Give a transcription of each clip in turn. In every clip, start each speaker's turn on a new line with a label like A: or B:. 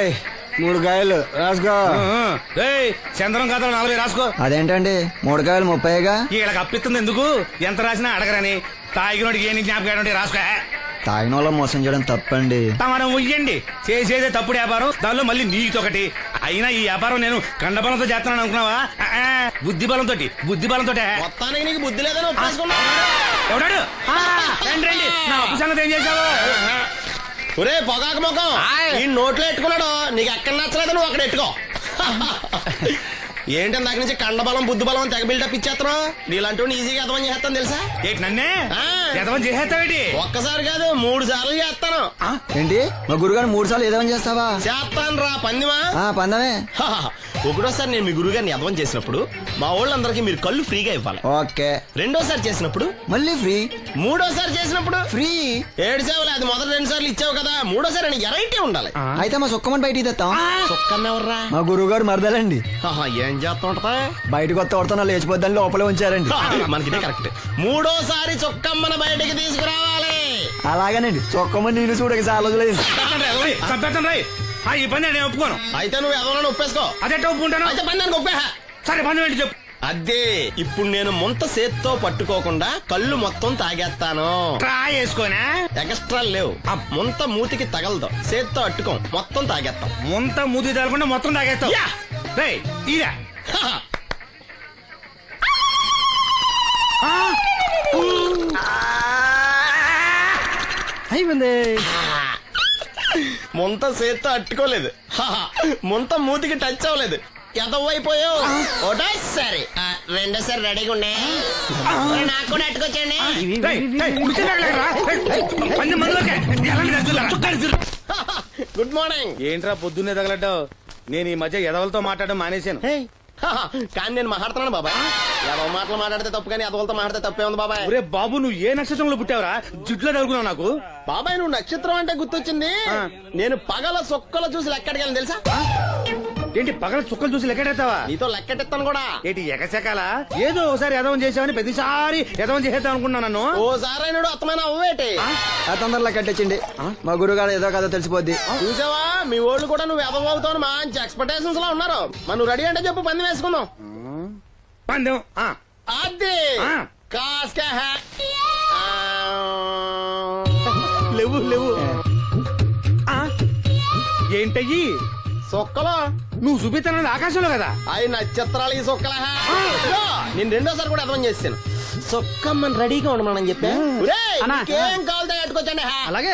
A: రేయ్ 3 కాయలు రాసుకో.
B: చంద్రం కథలు 40 రాసుకో.
A: అదేంటండి 3 కాయలు 30గా?
B: వీళ్ళకి అప్పిస్తుంది ఎందుకు? ఎంత రాసినా అడగరని. తాగినోడికి ఏ జ్ఞాపకం రాసుకో.
A: తాగిన వాళ్ళ మోసం చేయడం తప్పండి.
B: మనం ఉయ్యండి చేసేదే తప్పుడు వ్యాపారం, దానిలో మళ్ళీ నీతొకటి. అయినా ఈ వ్యాపారం నేను కండబలంతో చేస్తున్నాను అనుకున్నావా? బుద్ధి బలంతో
C: మొత్తానికి నీకు బుద్ధి లేదని
B: ఎవడాడు? రండి నా అప్పు సంగతి ఏం చేశావు?
C: ఒరే పొగాకు ముఖం, ఈ నోట్లో ఎట్టుకున్నాడు. నీకు ఎక్కడ నచ్చలేదు, నువ్వు అక్కడ ఎట్టుకో. ఏంటి దాని నుంచి కండబలం బుద్ధి బలం తెగ బిల్డప్ ఇచ్చేస్తున్నావు? నీలాంటి ఈజీగా ఎదవం చేస్తాను తెలుసా?
B: ఏంటి నన్నే ఎదవం చేసేస్తావేంటి?
C: ఒక్కసారి కాదు 3 సార్లు చేస్తాను.
A: ఏంటి మా గురుగారు 3 సార్లు ఎదవం చేస్తావా?
C: చేస్తాను రా పందిమా.
A: పందమే.
C: ఒకటోసారి నేను మీ గురువు గారిని ఎదవం చేసినప్పుడు మా వాళ్ళందరికీ మీరు కళ్ళు ఫ్రీగా ఇవ్వాలి.
A: ఓకే.
C: రెండోసారి చేసినప్పుడు
A: మళ్ళీ ఫ్రీ.
C: మూడోసారి చేసినప్పుడు
A: ఫ్రీ.
C: 7 సేవలు అది మొదటి 2 సార్లు ఇచ్చావు కదా, మూడోసారి ఎరైటీ ఉండాలి.
A: అయితే మా సుక్కమని బయటికి తెస్తాం.
C: సుక్కమ్మ ఎవర్రా?
A: మా గురువు గారు మరదలండి.
C: ఏం చేస్తా ఉంటదా?
A: బయటకు వస్తా కొడతా లేచిపోద్దని లోపలే ఉంచారండి.
C: మనకి కరెక్ట్. మూడోసారి చొక్కమ్మన బయటికి తీసుకురావాలి.
A: అలాగేనండి. చొక్కమని నేను చూడక చాలా రోజులేదు.
B: ఈ పని నేను ఒప్పుకోను.
C: అయితే నువ్వు ఎవరైనా ఒప్పేసుకో.
B: అదే ఒప్పుకుంటాను.
C: అయితే పని నేను ఒప్పే.
B: సరే పని ఏంటి చెప్పు.
C: అదే ఇప్పుడు నేను ముంత చేత్తో పట్టుకోకుండా కళ్ళు మొత్తం తాగేస్తాను.
B: ట్రై చేసుకోనా?
C: ఎక్స్ట్రా లేవు. ముంత మూతికి తగలదు, చేత్తో అట్టుకోం, మొత్తం తాగేస్తాం.
B: ముంత మూతి తగలకుండా మొత్తం తాగేస్తాం. ఇదా
A: అయిపోయింది.
C: ముంత చేత్తో అట్టుకోలేదు, ముంత మూతికి టచ్ అవ్వలేదు, ఎదవైపోయావు. ఒకటోసారి రెండోసారి రెడీగా ఉండే. నాకు కూడా అట్టుకొచ్చండి. Good morning.
B: ఏంట్రా పొద్దున్నే తగలడ్డావు? నేను ఈ మధ్య ఎదవలతో మాట్లాడడం మానేశాను.
C: కానీ నేను మాట్లాడుతున్నాను బాబాయ్. ఎదవ మాటలు మాట్లాడితే తప్పు, కానీ ఎదవలతో మాట్లాడితే తప్పే ఉంది బాబాయ్.
B: ఒరే బాబు, నువ్వు ఏ నక్షత్రంలో పుట్టావురా? జుట్లో తగులుకున్నావు నాకు.
C: బాబాయ్ నువ్వు నక్షత్రం అంటే గుర్తొచ్చింది. నేను పగల సొక్కలు చూసి లెక్కడికి తెలుసా?
B: ఏంటి పగల చుక్కలు చూసి లెక్కెడతావా?
C: నీతో లెక్కెట్టాను కూడా.
B: ఏంటి ఎగసెకాల? ఏదో ఒకసారి ఎదవం చేసావని ప్రతిసారి ఎదవం చేసేద్దాం అనుకున్నా నన్ను.
C: ఓసారి అత్తమైన అవ్వేటి
A: తొందరలో కట్టించండి. మా గురుగారు ఏదో కథ తెలిసిపోద్ది.
C: చూసావా, మీ వాళ్ళు కూడా నువ్వు ఎదవ అవుతావు మంచి ఎక్స్పెక్టేషన్స్ లో ఉన్నారు. మరి నువ్వు రెడీ అంటే చెప్పు, పందెం వేసుకుందాం.
B: పందెం
C: అది లేవు లేవు.
B: ఏంటయ్యి
C: సొక్కలో
B: నువ్వు చూపిస్తానది ఆకాశంలో కదా?
C: అవి నక్షత్రాలు ఈ సొక్కల. నేను రెండోసారి కూడా అర్థం చేశాను. సొక్కమ్మని రెడీగా ఉండమని చెప్పా. ఏం కావాలి కట్టుకోవచ్చండి.
B: అలాగే.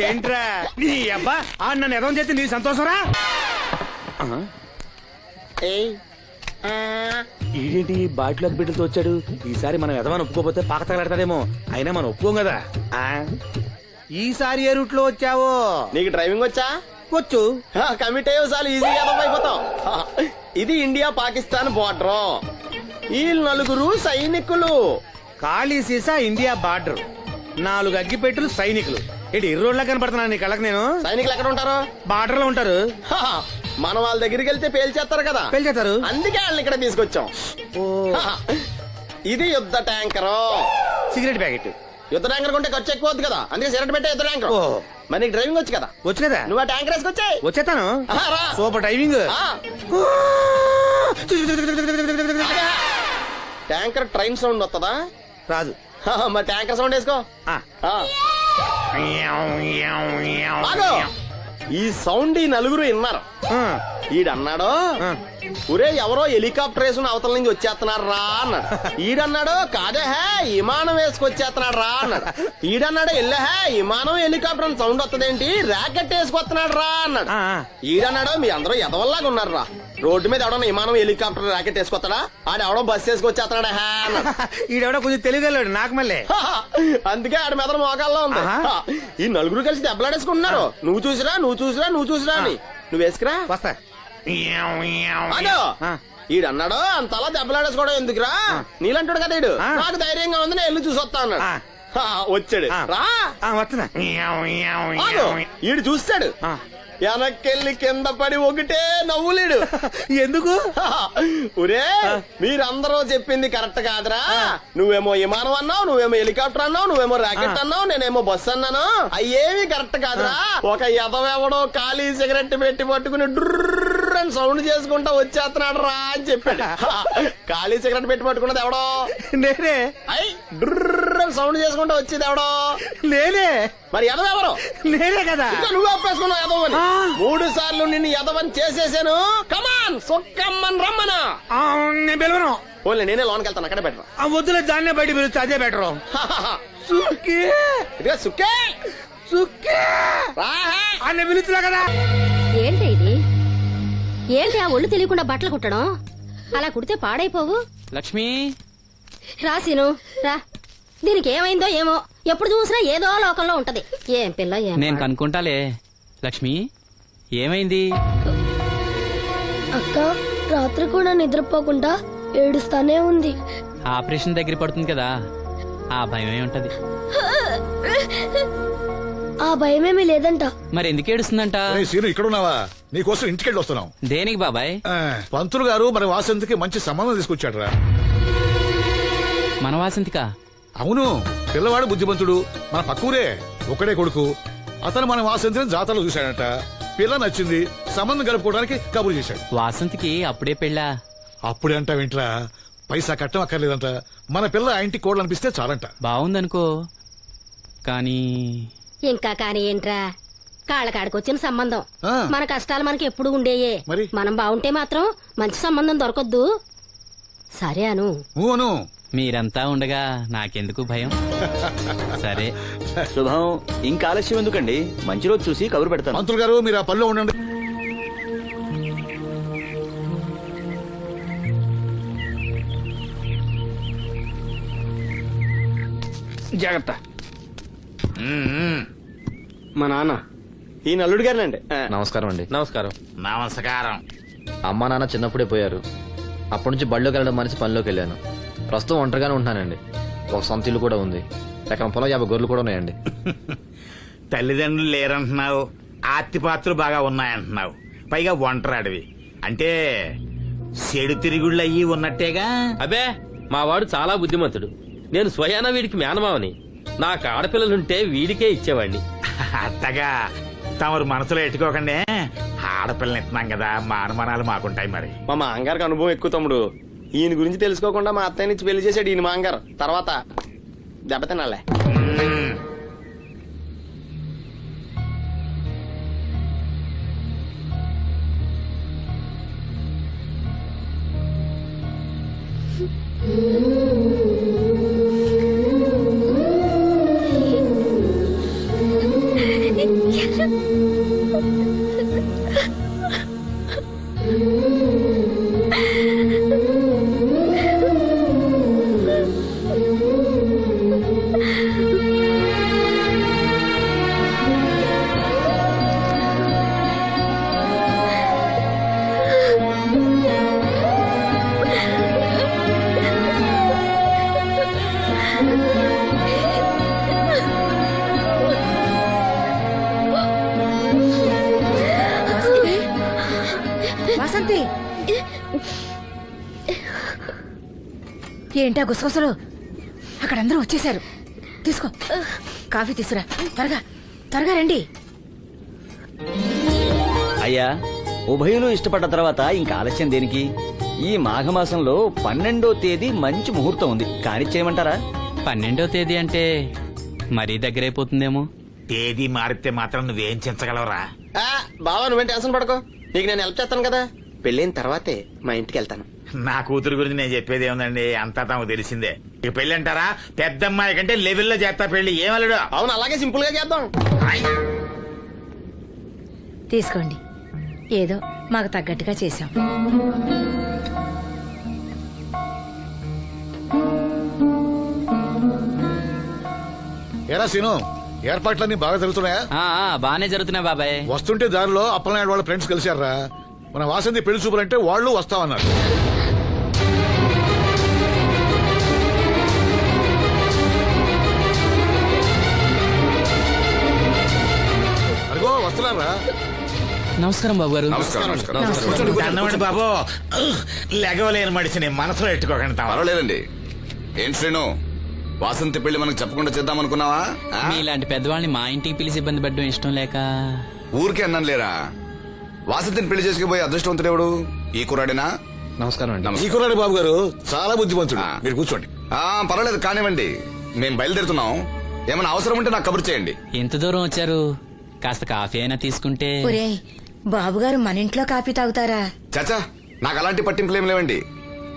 B: ఏంట్రా నీ అబ్బా నన్ను ఎదవం చేస్తే నీ సంతోషరా? ఏంటి బాటిలోకి బిడ్డలతో వచ్చాడు? ఈసారి మనం ఎదవని ఒప్పుకోపోతే పాక తగలాడతాడేమో. అయినా మనం ఒప్పుకోం కదా. ఈసారి ఏ రూట్ లో వచ్చావో?
C: నీకు డ్రైవింగ్ వచ్చా?
B: వచ్చు.
C: కమిట్ అయ్యే సార్లు ఈజీగా అయిపోతావు. ఇది ఇండియా పాకిస్తాన్ బోర్డర్. ఈ 4 సైనికులు.
B: ఖాళీ సీసా ఇండియా బార్డర్, 4 అగ్గిపెట్టులు సైనికులు. ఏంటి ఇర్రోడ్లా కనపడుతున్నా నీ కళ్ళకి నేను?
C: సైనికులు ఎక్కడ ఉంటారు?
B: బార్డర్ లో ఉంటారు.
C: మనం వాళ్ళ దగ్గరికి వెళ్తే పేల్చేస్తారు కదా.
B: పేల్చేస్తారు.
C: అందుకే వాళ్ళని ఇక్కడ తీసుకొచ్చాం. ఇది యుద్ధ ట్యాంకర్.
B: Cigarette packet.
C: యుద్ధ ట్యాంకర్ కొంటే ఖర్చు ఎక్కువ అవుతుంది కదా, అందుకే సిగరెట్ పెట్టే యుద్ధ ట్యాంకర్. మరి నీకు డ్రైవింగ్ వచ్చు కదా?
B: వచ్చు కదా.
C: నువ్వు ఆ ట్యాంకర్ వేసుకొచ్చాయి.
B: వచ్చేస్తాను. Super driving.
C: Tanker train sound వస్తుందా?
B: రాదు.
C: మరి ట్యాంకర్ సౌండ్ వేసుకో. ఈ సౌండ్ ఈ 4 విన్నారు. ఈడన్నాడు, ఒరే ఎవరో హెలికాప్టర్ వేసుకుని అవతల నుంచి వచ్చేస్తున్నారు రా అన్నాడు. ఈడన్నాడు, కాదే విమానం వేసుకొచ్చేస్తున్నాడు రా అన్నాడు. ఈడన్నాడు, ఎల్లహే విమానం హెలికాప్టర్ అని సౌండ్ వస్తుందేంటి, ర్యాకెట్ వేసుకొస్తున్నాడు రా అన్నాడు. ఈడన్నాడు, మీ అందరూ ఎదవల్లాగా ఉన్నారు రా, రోడ్డు మీద ఎవడన్నా విమానం హెలికాప్టర్ ర్యాకెట్ వేసుకొస్తాడా? ఆడెవడో బస్సు వేసుకొచ్చేస్తున్నాడా అన్నాడు.
B: ఈడెవడో కొంచెం తెలియగలడు నాకు మళ్ళీ.
C: అందుకే ఆడ మీద మోకాల్లో ఉంది. ఈ 4 కలిసి దెబ్బలాడేసుకుంటున్నారు. నువ్వు చూసిరా అని. నువ్వు వేసుకురా.
B: వస్తా.
C: ఈడన్నాడు, అంతలా దెబ్బలాడేసుకోవడం ఎందుకురా, నీలంటాడు కదా ఈడు. నాకు ధైర్యంగా ఉంది, నేను వెళ్ళి చూసొస్తా అన్నాడు. వచ్చాడు
B: ఆ.
C: రా
B: వస్తున్నా
C: ఆగు. ఈడు చూస్తాడు
B: ఆ.
C: వెనక్కెళ్ళి కింద పడి ఒకటే నవ్వులేడు.
B: ఎందుకు?
C: ఒరే మీరందరూ చెప్పింది కరెక్ట్ కాదురా. నువ్వేమో విమానం అన్నావు, నువ్వేమో హెలికాప్టర్ అన్నావు, నువ్వేమో రాకెట్ అన్నావు, నేనేమో బస్సు అన్నాను. అయ్యేమి కరెక్ట్ కాదురా. ఒక ఎదవెవడో ఖాళీ సిగరెట్ పెట్టి పట్టుకుని డ్రర్ అని సౌండ్ చేసుకుంటా వచ్చేస్తున్నాడు రా అని చెప్పాడు. ఖాళీ సిగరెట్ పెట్టి పట్టుకున్నది ఎవడో
B: నేనే.
C: అయ్ డ్రర్ అని సౌండ్ చేసుకుంటా వచ్చేది ఎవడో
B: నేనే.
C: మరి ఎదవెవరు?
B: నేనే కదా.
C: ఇంకా నువ్వు అప్పేసుకున్నావు ఎదవని. 3 సార్లు నిన్ను ఎదవని చేసేసాను. కమాన్ సొక్కమ్మని రమ్మను.
B: నేను పిలవను.
C: ఓన్లీ నేనే లోనికి వెళ్తాను, అక్కడే పెట్టను.
B: వద్దులే, దాన్నే బయట పిలుస్తా, అదే బెటరు. సుక్కే
C: ఇదిగా సుక్కే
B: సుక్కే
C: రాహే.
B: అన్న పిలుస్తున్నా కదా.
D: ఏంటి ఇది? ఏంటి ఆ ఒళ్ళు తెలియకుండా బట్టలు కుట్టడం? అలా కుడితే పాడైపోవు.
E: లక్ష్మి
D: రాసిను రా. దీనికి ఏమైందో ఏమో, ఎప్పుడు చూసినా ఏదో లోకంలో ఉంటది. ఏం పిల్ల ఏం
E: నేను కనుక్కుంటాలే. లక్ష్మి ఏమైంది?
F: అక్క రాత్రి కూడా నిద్రపోకుండా ఏడుస్తానే ఉంది.
E: ఆపరేషన్ దగ్గర పడుతుంది కదా, ఆ భయమే ఉంటది.
F: ఆ భయమేమీ లేదంట.
E: మరి ఎందుకు ఏడుస్తుందంట?
G: సీను ఇక్కడున్నావా? నీకోసం ఇంటికెళ్ళి వస్తున్నాం.
E: దేనికి బాబాయ్?
G: పంతులు గారు మరి వాసంతికి మంచి సంబంధం తీసుకొచ్చాడు రా.
E: మన వాసంతికా?
G: అవును, పిల్లవాడు బుద్ధిమంతుడు, మన పక్కూరే, ఒక్కడే కొడుకు. అతను మన వాసంతిని జాతరలో చూశాడట. పిల్ల నచ్చింది, సంబంధం కలుపుకోవడానికి కబురు చేశాడు.
E: వాసంతికి అప్పుడే పెళ్ళా?
G: అప్పుడే అంటా వింట్రా, పైసా కట్టం అక్కర్లేదంట. మన పిల్ల ఆ ఇంటి కోడలు అనిపిస్తే చాలంట.
E: బాగుందనుకో, కానీ
D: ఇంకా కాని ఏంట్రా, కాళ్ళకాడికొచ్చిన సంబంధం.
G: ఆ.
D: మన కష్టాలు మనకి ఎప్పుడు ఉండేయే.
G: మరి?
D: మనం బాగుంటే మాత్రం మంచి సంబంధం దొరకొద్దు. సరే అను.
G: ఊను.
E: మీరంతా ఉండగా నాకెందుకు భయం? సరే.
H: శుభం. ఇంకా ఆలస్యం ఎందుకండి, మంచి రోజు చూసి కబురు పెడతాను.
G: పంతులు గారు మీరు ఆ పనిలో ఉండండి.
B: జాగ్రత్త.
C: మా నాన్న ఈ నల్లుడు గారినండి.
I: నమస్కారం అండి.
B: నమస్కారం.
I: నమస్కారం. అమ్మ నాన్న చిన్నప్పుడే పోయారు. అప్పటి నుంచి బళ్ళోకి వెళ్ళడం మనిషి పనిలోకి వెళ్ళాను. ప్రస్తుతం ఒంటరిగానే ఉంటున్నానండి. ఒక సొంత ఇల్లు కూడా ఉంది. ఎకరం పొలం 50 గొర్రెలు కూడా ఉన్నాయండి.
J: తల్లిదండ్రులు లేరంటున్నావు, ఆస్తిపాత్రులు బాగా ఉన్నాయంటున్నావు, పైగా ఒంటరాడివి అంటే చెడు తిరుగుళ్ళు అయ్యి ఉన్నట్టేగా.
B: అబే, మా వాడు చాలా బుద్ధిమంతుడు. నేను స్వయానా వీడికి మేనమావని. నాకు ఆడపిల్లలుంటే వీడికే ఇచ్చేవాడిని.
J: అత్తగా తమరు మనసులో ఎట్టుకోకండి. ఆడపిల్లని ఇస్తున్నాం కదా, మా అనుమానాలు మాకుంటాయి మరి.
C: మా మాంగారికి అనుభవం ఎక్కువ తమ్ముడు. ఈయన గురించి తెలుసుకోకుండా మా అత్తయ్య నుంచి పెళ్లి చేశాడు ఈయన మాంగారు. తర్వాత దెబ్బతినాలే.
J: మ్మ్.
K: వాసంతి, ఏంటా గుసగుసలు? అక్కడ అందరూ వచ్చేసారు. తీసుకో, కాఫీ తీసురా. త్వరగా త్వరగా రండి.
H: అయ్యా, ఉభయులు ఇష్టపడ్డ తర్వాత ఇంకా ఆలస్యం దేనికి? ఈ మాఘమాసంలో 12వ తేదీ మంచి ముహూర్తం ఉంది, కానిచ్చేయమంటారా?
E: 12వ తేదీ అంటే మరీ దగ్గరైపోతుందేమో.
J: తేదీ మారితే మాత్రం నువ్వేం చించగలవురా?
C: బావా నువ్వేం టెన్షన్ పడకో, నీకు నేను హెల్ప్ చేస్తాను కదా. పెళ్ళైన తర్వాతే మా ఇంటికి వెళ్తాను.
J: నా కూతురు గురించి నేను చెప్పేది ఏముందండి, అంతా తమకు తెలిసిందే. ఇక పెళ్లి అంటారా, పెద్దమ్మాయి కంటే లెవెల్లో చేస్తా పెళ్లి. ఏమల్లుడు?
C: అవును, అలాగే సింపుల్ గా చేద్దాం.
K: తీసుకోండి, ఏదో మాకు తగ్గట్టుగా చేశాం.
G: ఎరా సీను, ఏర్పాట్లన్నీ బాగా జరుగుతున్నాయా?
E: బానే జరుగుతున్నాయి బాబాయ్.
G: వస్తుంటే దారిలో అప్పలనాయుడు వాళ్ళ ఫ్రెండ్స్ కలిశారా. మన వాసంతి పెళ్లి చూపులంటే వాళ్ళు వస్తామన్నారు. నమస్కారం రా.
E: నమస్కారం బాబు గారు.
J: దండమండి బాబు. లెగవలేని మడిచిని మనసులో ఎట్టుకోకండి తమ.
L: పర్వాలేదండి. ఏం శ్రీను, వాసంతి పెళ్లి మనకు చెప్పకుండా చేద్దాం అనుకున్నావా?
E: మీలాంటి పెద్దవాళ్ళని మా ఇంటికి పిలిచి ఇబ్బంది పెట్టడం ఇష్టం లేక
L: ఊరికే అన్నాను లేరా. వాసంతిని పెళ్లి చేసుకుపోయే అదృష్టవంతుడెవడు? ఈ కుర్రాడినా?
I: నమస్కారం అండి.
G: ఈ కుర్రాడి బాబు గారు చాలా బుద్ధిమంతుడు. మీరు కూర్చోండి.
L: పర్వాలేదు కానివ్వండి, మేము బయలుదేరుతున్నాం. ఏమైనా అవసరం ఉంటే నాకు కబురు చేయండి.
E: ఎంత దూరం వచ్చారు? కాస్త కాఫీ అయినా తీసుకుంటే.
K: ఒరే బాబుగారు మన ఇంట్లో కాఫీ తాగుతారా?
L: చాచా, నాకు అలాంటి పట్టింపులేం లేవండి.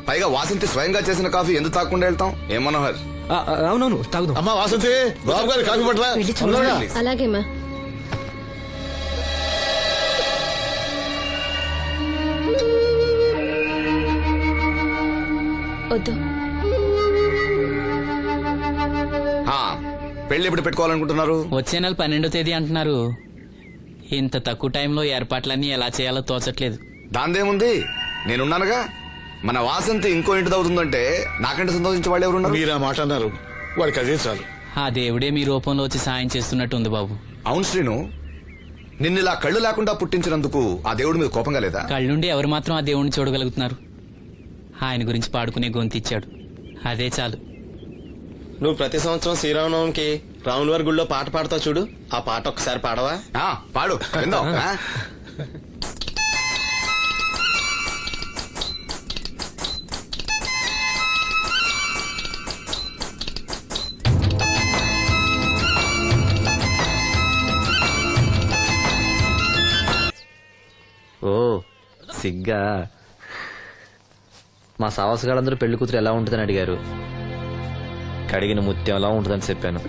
L: పైగా వాసంతి స్వయంగా చేసిన కాఫీ ఎందుకు తాకుండా వెళ్తాం? ఏం మనోహర్?
H: అవునవును తాగుదాం.
G: అమ్మా వాసంతి, బాబు గారి కాఫీ పట్ల.
K: వెళ్ళి చూడరా.
D: అలాగేమ్మా. వద్దు.
L: పెళ్లి ఎప్పుడు పెట్టుకోవాలనుకుంటున్నారు?
E: వచ్చే నెల 12వ తేదీ అంటున్నారు. ఇంత తక్కువ టైంలో ఏర్పాట్లన్నీ ఎలా చేయాలో తోచట్లేదు.
L: దాందేముంది, నేనున్నానుగా. మన వాసంతి ఇంకో ఇంటి అవుతుందంటే నాకంటే సంతోషించే వాళ్ళు ఎవరున్నారు?
G: మీరు ఆ మాట అన్నారు, వాడికి అదే చాలు.
E: ఆ దేవుడే మీ రూపంలో వచ్చి సాయం చేస్తున్నట్టు ఉంది బాబు.
L: అవును శ్రీను, నిన్నిలా కళ్ళు లేకుండా పుట్టించినందుకు ఆ దేవుడి మీద కోపంగా లేదా?
E: కళ్ళుండి ఎవరు మాత్రం ఆ దేవుణ్ణి చూడగలుగుతున్నారు? ఆయన గురించి పాడుకునే గొంతిచ్చాడు, అదే చాలు.
C: నువ్వు ప్రతి సంవత్సరం శ్రీరామనవమికి రాముల వారి గుళ్ళో పాట పాడతావు చూడు, ఆ పాట ఒక్కసారి పాడవా?
L: పాడు విందాం.
I: ఓ సిగ్గా. మా సావసగాళ్ళందరూ పెళ్లి కూతురు ఎలా ఉంటుందని అడిగారు. కడిగిన ముత్యం ఎలా ఉంటుందని చెప్పాను.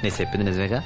I: నీ చెప్పింది నిజమేగా?